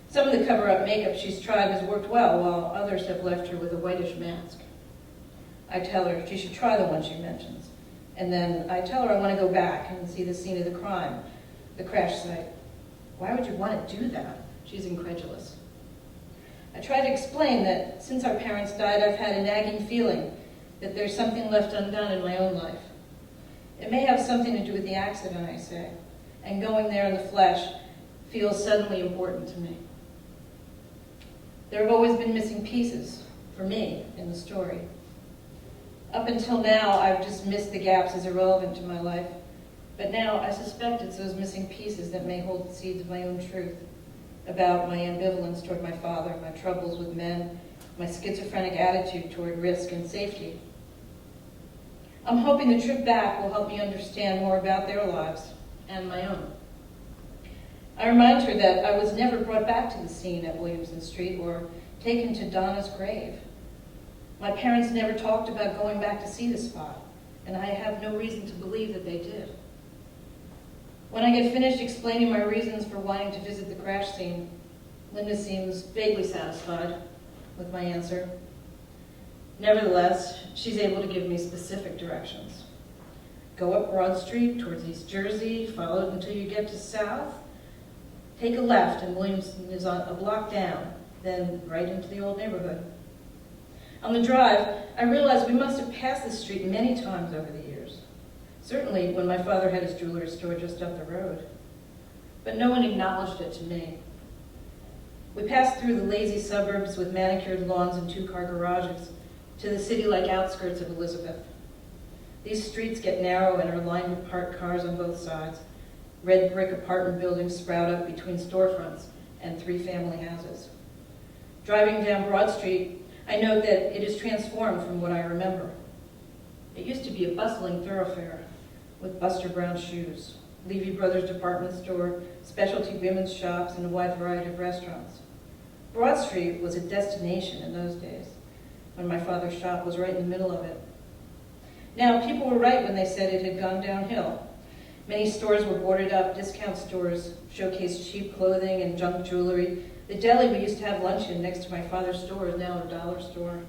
S6: Some of the cover-up makeup she's tried has worked well, while others have left her with a whitish mask. I tell her she should try the one she mentions, and then I tell her I want to go back and see the scene of the crime, the crash site. Why would you want to do that? She's incredulous. I try to explain that since our parents died, I've had a nagging feeling that there's something left undone in my own life. It may have something to do with the accident, I say, and going there in the flesh feels suddenly important to me. There have always been missing pieces, for me, in the story. Up until now, I've dismissed the gaps as irrelevant to my life, but now I suspect it's those missing pieces that may hold the seeds of my own truth about my ambivalence toward my father, my troubles with men, my schizophrenic attitude toward risk and safety. I'm hoping the trip back will help me understand more about their lives and my own. I remind her that I was never brought back to the scene at Williamson Street or taken to Donna's grave. My parents never talked about going back to see the spot, and I have no reason to believe that they did.
S9: When I get finished explaining my reasons for wanting to visit the crash scene, Linda seems vaguely satisfied with my answer. Nevertheless, she's able to give me specific directions. Go up Broad Street towards East Jersey, follow it until you get to South. Take a left and Williamson is on a block down, then right into the old neighborhood. On the drive, I realized we must have passed this street many times over the years. Certainly when my father had his jewelry store just up the road. But no one acknowledged it to me. We passed through the lazy suburbs with manicured lawns and two-car garages to the city-like outskirts of Elizabeth. These streets get narrow and are lined with parked cars on both sides. Red brick apartment buildings sprout up between storefronts and three-family houses. Driving down Broad Street, I note that it is transformed from what I remember. It used to be a bustling thoroughfare with Buster Brown shoes, Levy Brothers department store, specialty women's shops, and a wide variety of restaurants. Broad Street was a destination in those days, when my father's shop was right in the middle of it. Now, people were right when they said it had gone downhill. Many stores were boarded up, discount stores showcased cheap clothing and junk jewelry. The deli we used to have lunch in next to my father's store is now a dollar store.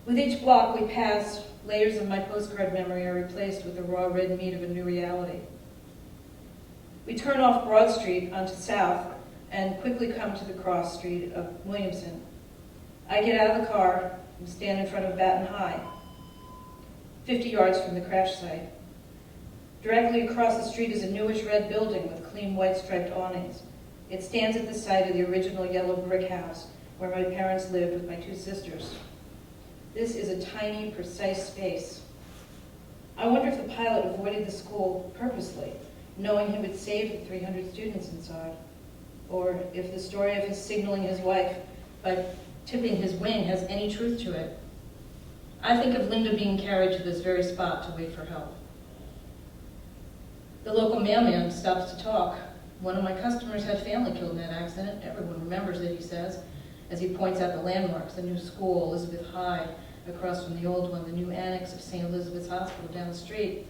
S9: With each block we pass, layers of my postcard memory are replaced with the raw red meat of a new reality. We turn off Broad Street onto South and quickly come to the cross street of Williamson. I get out of the car and stand in front of Batten High, 50 yards from the crash site. Directly across the street is a newish red building with clean white striped awnings. It stands at the site of the original yellow brick house where my parents lived with my two sisters. This is a tiny, precise space. I wonder if the pilot avoided the school purposely, knowing he would save the 300 students inside, or if the story of his signaling his wife by tipping his wing has any truth to it. I think of Linda being carried to this very spot to wait for help. The local mailman stops to talk. One of my customers had family killed in that accident. Everyone remembers it, he says, as he points out the landmarks, the new school, Elizabeth High, across from the old one, the new annex of St. Elizabeth's Hospital down the street.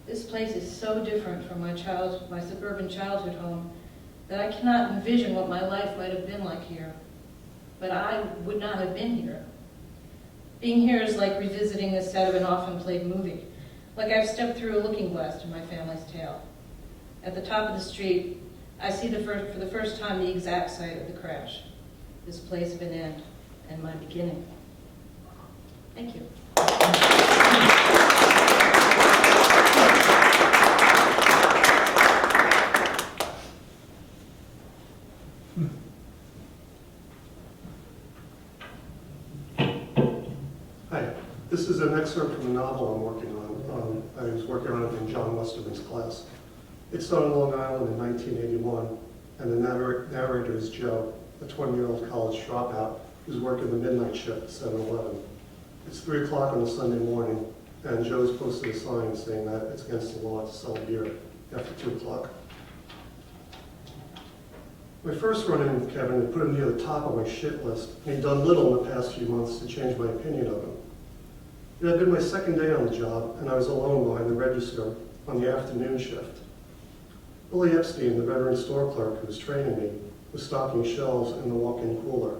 S9: This place is so different from my suburban childhood home that I cannot envision what my life might have been like here. But I would not have been here. Being here is like revisiting the set of an often played movie, like I've stepped through a looking glass to my family's tale. At the top of the street, I see for the first time the exact site of the crash, this place of an end and my beginning. Thank you.
S10: Hi, this is an excerpt from a novel I'm working on. I was working on it in John Westerman's class. It's set on Long Island in 1981, and the narrator is Joe, a 20-year-old college dropout who's working the midnight shift at 7-Eleven. It's 3 o'clock on a Sunday morning, and Joe's posted a sign saying that it's against the law to sell beer after 2 o'clock. My first run-in with Kevin had put him near the top of my shit list, and he'd done little in the past few months to change my opinion of him. It had been my second day on the job, and I was alone behind the register on the afternoon shift. Billy Epstein, the veteran store clerk who was training me, was stocking shelves in the walk-in cooler.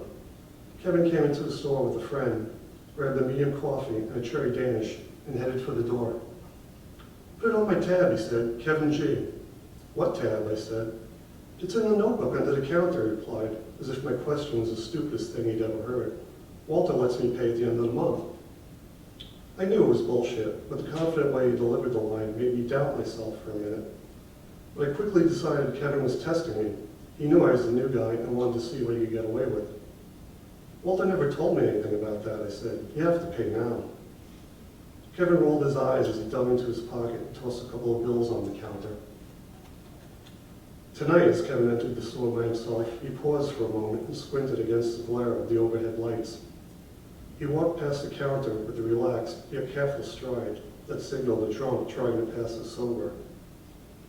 S10: Kevin came into the store with a friend, grabbed a medium coffee and a cherry Danish, and headed for the door. "Put it on my tab," he said. "Kevin G." "What tab?" I said. "It's in the notebook under the counter," he replied, as if my question was the stupidest thing he'd ever heard. "Walter lets me pay at the end of the month." I knew it was bullshit, but the confident way he delivered the line made me doubt myself for a minute. But I quickly decided Kevin was testing me. He knew I was the new guy and wanted to see what he could get away with. "Walter never told me anything about that," I said. "You have to pay now." Kevin rolled his eyes as he dug into his pocket and tossed a couple of bills on the counter. Tonight, as Kevin entered the store by himself, he paused for a moment and squinted against the glare of the overhead lights. He walked past the counter with a relaxed, yet careful stride that signaled a drunk trying to pass as sober.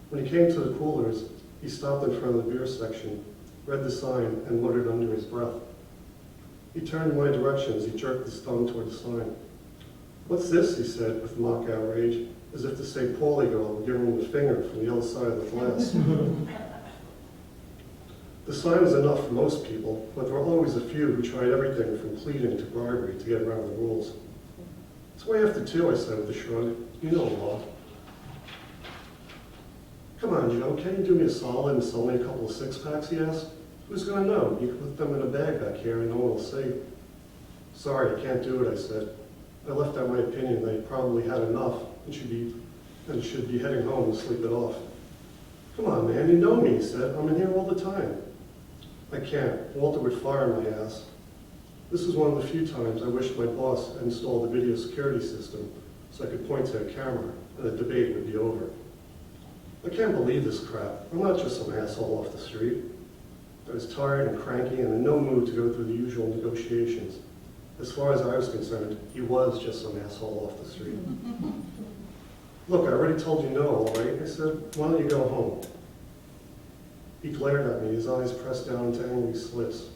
S10: When he came to the coolers, he stopped in front of the beer section, read the sign, and muttered under his breath. He turned in my direction as he jerked his thumb toward the sign. "What's this?" he said with mock outrage, as if to say Paulie girl were giving him the finger from the other side of the glass. The sign was enough for most people, but there were always a few who tried everything from pleading to bribery to get around the rules. "It's way after 2, I said with a shrug. "You know the law." "Come on, Joe, can't you do me a solid and sell me a couple of six-packs?" he asked. "Who's going to know? You can put them in a bag back here and no one will see." "Sorry, I can't do it," I said. I left out my opinion that he probably had enough and should be heading home to sleep it off. "Come on, man, you know me," he said. "I'm in here all the time." "I can't. Walter would fire my ass." This was one of the few times I wished my boss had installed a video security system so I could point to a camera and the debate would be over. I can't believe this crap. I'm not just some asshole off the street. I was tired and cranky and in no mood to go through the usual negotiations. As far as I was concerned, he was just some asshole off the street. "Look, I already told you no, all right?" I said. "Why don't you go home?" He glared at me, his eyes pressed down into angry slits.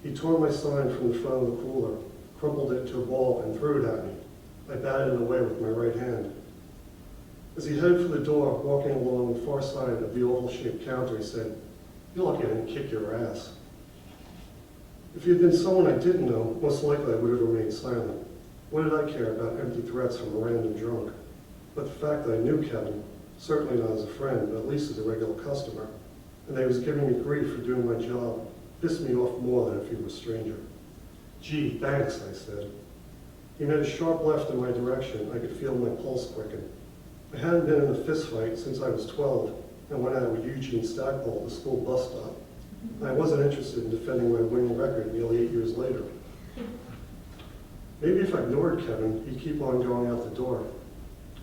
S10: He tore my sign from the front of the cooler, crumpled it into a ball, and threw it at me. I batted it away with my right hand. As he headed for the door, walking along the far side of the oval-shaped counter, he said, "You're lucky I didn't kick your ass." If he had been someone I didn't know, most likely I would have remained silent. What did I care about empty threats from a random drunk? But the fact that I knew Kevin, certainly not as a friend, but at least as a regular customer, and that he was giving me grief for doing my job, pissed me off more than if he were a stranger. "Gee, thanks," I said. He made a sharp left in my direction. I could feel my pulse quicken. I hadn't been in a fist fight since I was 12 and went out with Eugene Stackpole at the school bus stop. And I wasn't interested in defending my winning record nearly 8 years later. Maybe if I ignored Kevin, he'd keep on going out the door.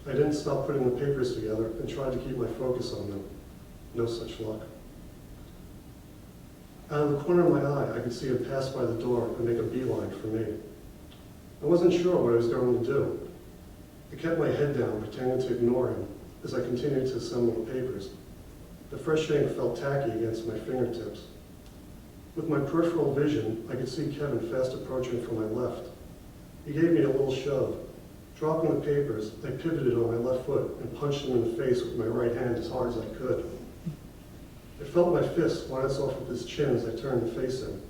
S10: I didn't stop putting the papers together and tried to keep my focus on them. No such luck. Out of the corner of my eye, I could see him pass by the door and make a beeline for me. I wasn't sure what I was going to do. I kept my head down, pretending to ignore him as I continued to assemble the papers. The fresh ink felt tacky against my fingertips. With my peripheral vision, I could see Kevin fast approaching from my left. He gave me a little shove. Dropping the papers, I pivoted on my left foot and punched him in the face with my right hand as hard as I could. I felt my fist glance off of his chin as I turned to face him.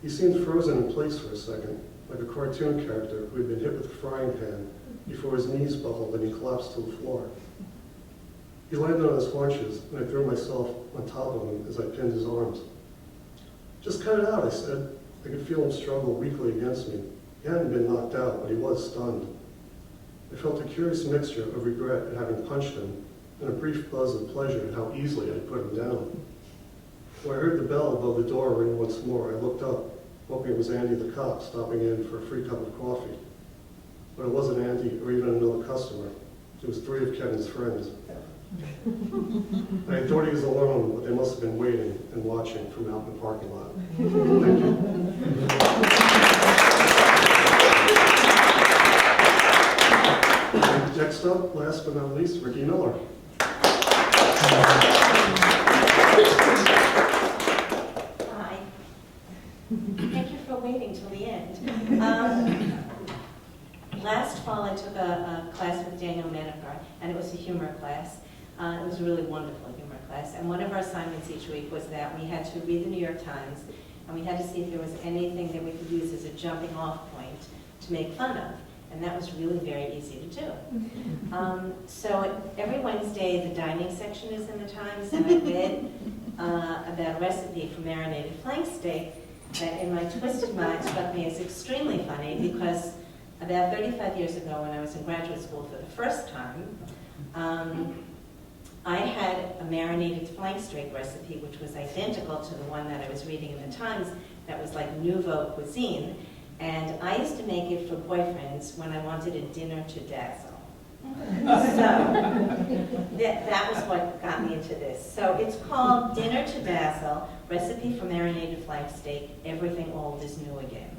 S10: He seemed frozen in place for a second, like a cartoon character who had been hit with a frying pan before his knees buckled and he collapsed to the floor. He landed on his haunches, and I threw myself on top of him as I pinned his arms. "Just cut it out," I said. I could feel him struggle weakly against me. He hadn't been knocked out, but he was stunned. I felt a curious mixture of regret at having punched him and a brief buzz of pleasure at how easily I put him down. When I heard the bell above the door ring once more, I looked up, hoping it was Andy the cop stopping in for a free cup of coffee. But it wasn't Andy or even another customer. It was 3 of Kevin's friends. I thought he was alone, but they must have been waiting and watching from out in the parking lot. Thank you. Next up, last but not least, Ricki Miller.
S11: Hi. Thank you for waiting till the end. Last fall, I took a class with Daniel Memoir, and it was a humor class. It was a really wonderful humor class, and one of our assignments each week was that we had to read the New York Times, and we had to see if there was anything that we could use as a jumping off point to make fun of, and that was really very easy to do. So every Wednesday, the dining section is in the Times, and I read about a recipe for marinated flank steak that in my twisted mind struck me as extremely funny because about 35 years ago when I was in graduate school for the first time, I had a marinated flank steak recipe which was identical to the one that I was reading in the Times that was like nouveau cuisine, and I used to make it for boyfriends when I wanted a dinner to dazzle. So that was what got me into this. So it's called Dinner to Dazzle, Recipe for Marinated Flank Steak, Everything Old is New Again.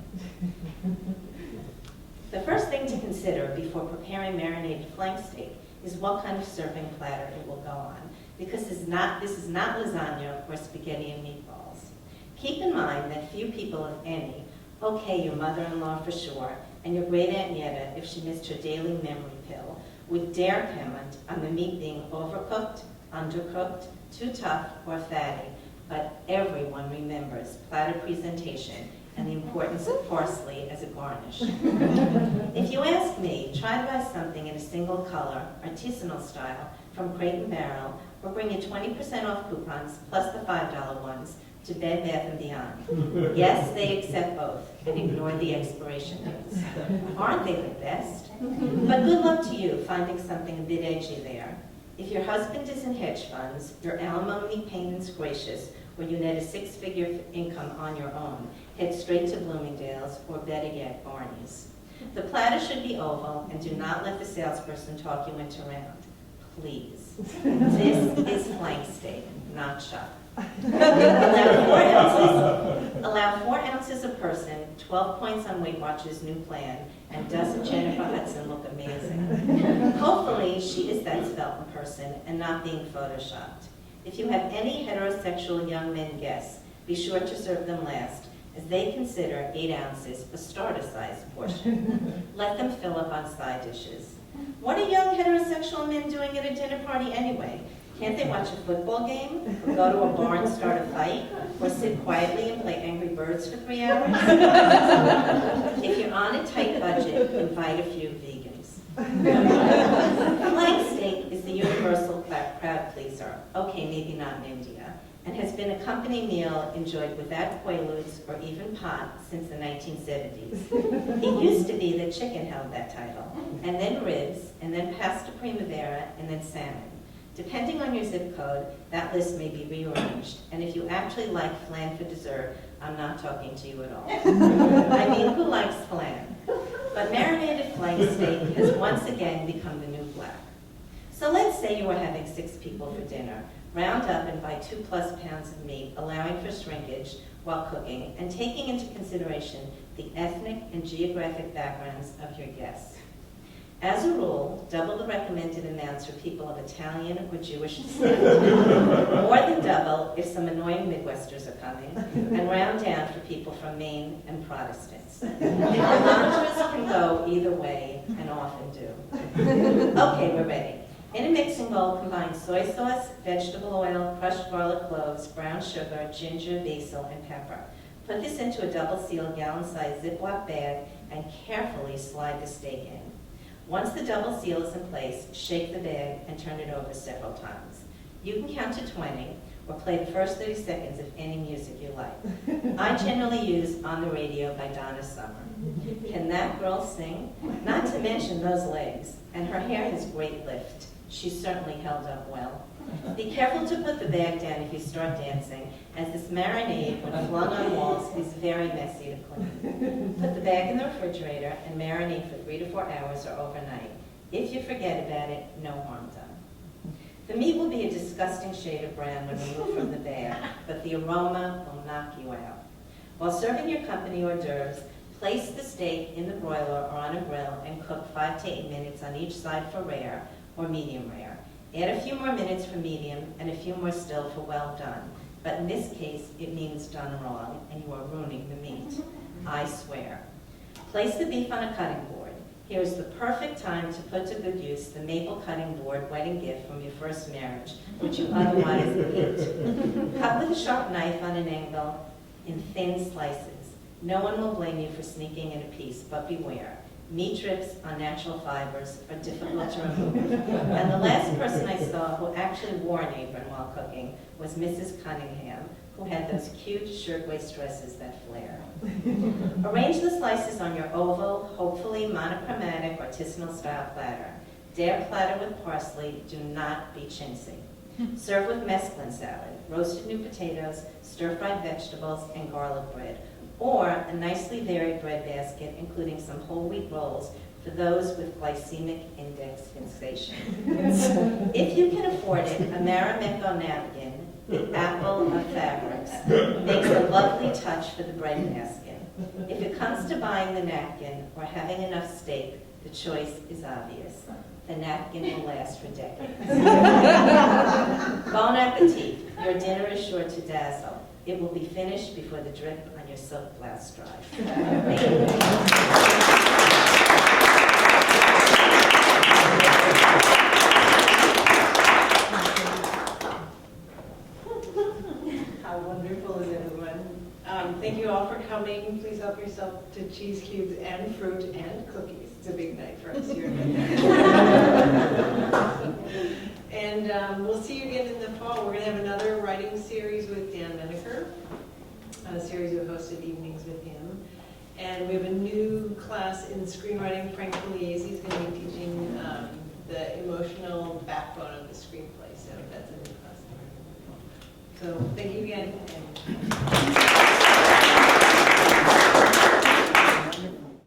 S11: The first thing to consider before preparing marinated flank steak is what kind of serving platter it will go on, because this is not lasagna or spaghetti and meatballs. Keep in mind that few people, if any, okay, your mother-in-law for sure, and your great Aunt Yetta, if she missed her daily memory pill, would dare comment on the meat being overcooked, undercooked, too tough, or fatty, but everyone remembers platter presentation and the importance of parsley as a garnish. If you ask me, try to buy something in a single color, artisanal style, from Crate & Barrel, or bring you 20% off coupons, plus the $5 ones, to Bed Bath & Beyond. Yes, they accept both, and ignore the expiration dates. Aren't they the best? But good luck to you finding something a bit edgy there. If your husband is in hedge funds, your alimony payments gracious, or you net a six-figure income on your own, head straight to Bloomingdale's, or better yet, Barney's. The platter should be oval, and do not let the salesperson talk you into round. Please. This is flank steak, not chuck. Allow 4 ounces a person, 12 points on Weight Watchers' new plan, and doesn't Jennifer Hudson look amazing? Hopefully, she is that svelte person and not being photoshopped. If you have any heterosexual young men guests, be sure to serve them last, as they consider 8 ounces a starter-sized portion. Let them fill up on side dishes. What are young heterosexual men doing at a dinner party anyway? Can't they watch a football game, or go to a bar and start a fight, or sit quietly and play Angry Birds for 3 hours? If you're on a tight budget, invite a few vegans. Flank steak is the universal crowd pleaser, okay, maybe not in India, and has been a company meal enjoyed without quaaludes or even pot since the 1970s. It used to be that chicken held that title, and then ribs, and then pasta primavera, and then salmon. Depending on your zip code, that list may be rearranged, and if you actually like flan for dessert, I'm not talking to you at all. I mean, who likes flan? But marinated flank steak has once again become the new black. So let's say you are having 6 people for dinner. Round up and buy 2+ pounds of meat, allowing for shrinkage while cooking, and taking into consideration the ethnic and geographic backgrounds of your guests. As a rule, double the recommended amounts for people of Italian or Jewish descent, more than double if some annoying Midwesters are coming, and round down for people from Maine and Protestants. The mantras can go either way, and often do. Okay, we're ready. In a mixing bowl, combine soy sauce, vegetable oil, crushed garlic cloves, brown sugar, ginger, basil, and pepper. Put this into a double-sealed gallon-sized Ziploc bag and carefully slide the steak in. Once the double seal is in place, shake the bag and turn it over several times. You can count to 20 or play the first 30 seconds of any music you like. I generally use On the Radio by Donna Summer. Can that girl sing? Not to mention those legs. And her hair has great lift. She's certainly held up well. Be careful to put the bag down if you start dancing, as this marinade, when flung on walls, is very messy to clean. Put the bag in the refrigerator and marinate for 3 to 4 hours or overnight. If you forget about it, no harm done. The meat will be a disgusting shade of brown when removed from the bag, but the aroma will knock you out. While serving your company hors d'oeuvres, place the steak in the broiler or on a grill and cook 5 to 8 minutes on each side for rare or medium rare. Add a few more minutes for medium and a few more still for well done. But in this case, it means done wrong, and you are ruining the meat. I swear. Place the beef on a cutting board. Here is the perfect time to put to good use the maple cutting board wedding gift from your first marriage, which you otherwise hate. Cut with a sharp knife on an angle in thin slices. No one will blame you for sneaking in a piece, but beware. Meat drips on natural fibers are difficult to remove. And the last person I saw who actually wore an apron while cooking was Mrs. Cunningham, who had those cute shirtwaist dresses that flare. Arrange the slices on your oval, hopefully monochromatic artisanal style platter. Dare platter with parsley, do not be chintzy. Serve with mesclun salad, roasted new potatoes, stir-fried vegetables, and garlic bread. Or a nicely varied bread basket, including some whole wheat rolls for those with glycemic index fixation. If you can afford it, a Marimekko napkin, the apple of fabrics, makes a lovely touch for the bread basket. If it comes to buying the napkin or having enough steak, the choice is obvious. The napkin will last for decades. Bon appetit. Your dinner is sure to dazzle. It will be finished before the drip on your silk blouse dries. Thank you.
S1: fruit and cookies. It's a big night for us here. And we'll see you again in the fall. We're going to have another writing series with Dan Menaker, a series of hosted evenings with him. And we have a new class in screenwriting. Frank Pugliese is going to be teaching the emotional backbone of the screenplay. So that's a new class. So thank you again. And